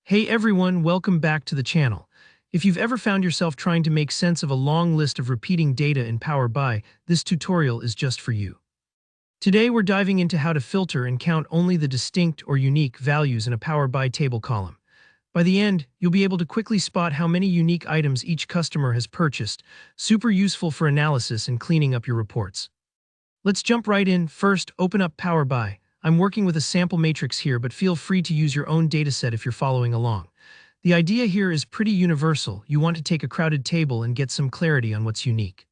Hey everyone, welcome back to the channel. If you've ever found yourself trying to make sense of a long list of repeating data in Power BI, this tutorial is just for you. Today we're diving into how to filter and count only the distinct or unique values in a Power BI table column. By the end, you'll be able to quickly spot how many unique items each customer has purchased, super useful for analysis and cleaning up your reports. Let's jump right in. First, open up Power BI. I'm working with a sample matrix here, but feel free to use your own dataset if you're following along. The idea here is pretty universal. You want to take a crowded table and get some clarity on what's unique.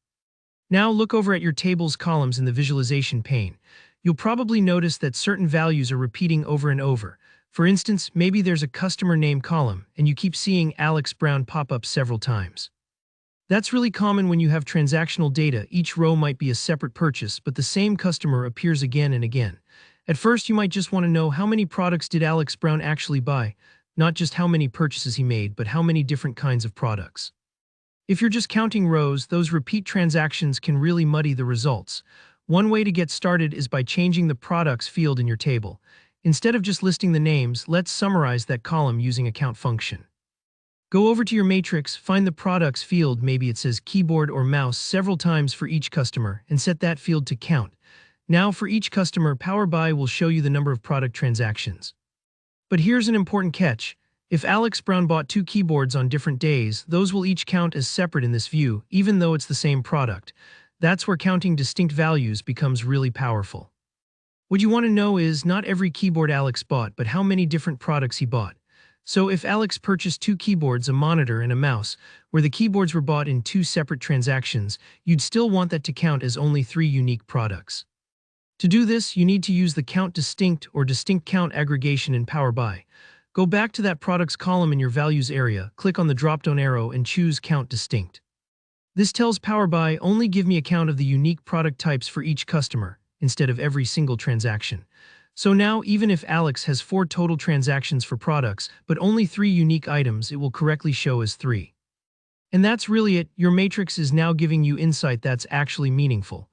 Now look over at your table's columns in the visualization pane. You'll probably notice that certain values are repeating over and over. For instance, maybe there's a customer name column, and you keep seeing Alex Brown pop up several times. That's really common when you have transactional data. Each row might be a separate purchase, but the same customer appears again and again. At first, you might just want to know how many products did Alex Brown actually buy, not just how many purchases he made, but how many different kinds of products. If you're just counting rows, those repeat transactions can really muddy the results. One way to get started is by changing the products field in your table. Instead of just listing the names, let's summarize that column using a count function. Go over to your matrix, find the products field, maybe it says keyboard or mouse several times for each customer, and set that field to count. Now for each customer, Power BI will show you the number of product transactions. But here's an important catch. If Alex Brown bought 2 keyboards on different days, those will each count as separate in this view, even though it's the same product. That's where counting distinct values becomes really powerful. What you want to know is not every keyboard Alex bought, but how many different products he bought. So if Alex purchased 2 keyboards, a monitor, and a mouse, where the keyboards were bought in 2 separate transactions, you'd still want that to count as only 3 unique products. To do this, you need to use the Count Distinct or Distinct Count aggregation in Power BI. Go back to that Products column in your Values area, click on the drop-down arrow and choose Count Distinct. This tells Power BI only give me a count of the unique product types for each customer, instead of every single transaction. So now, even if Alex has 4 total transactions for products, but only 3 unique items, it will correctly show as 3. And that's really it. Your matrix is now giving you insight that's actually meaningful.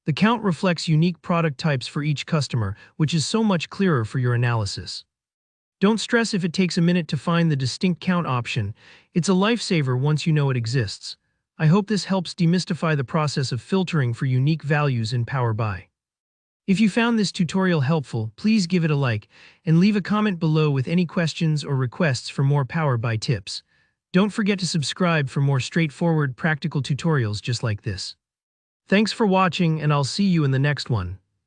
The count reflects unique product types for each customer, which is so much clearer for your analysis. Don't stress if it takes a minute to find the distinct count option. It's a lifesaver once you know it exists. I hope this helps demystify the process of filtering for unique values in Power BI. If you found this tutorial helpful, please give it a like and leave a comment below with any questions or requests for more Power BI tips. Don't forget to subscribe for more straightforward, practical tutorials just like this. Thanks for watching, and I'll see you in the next one.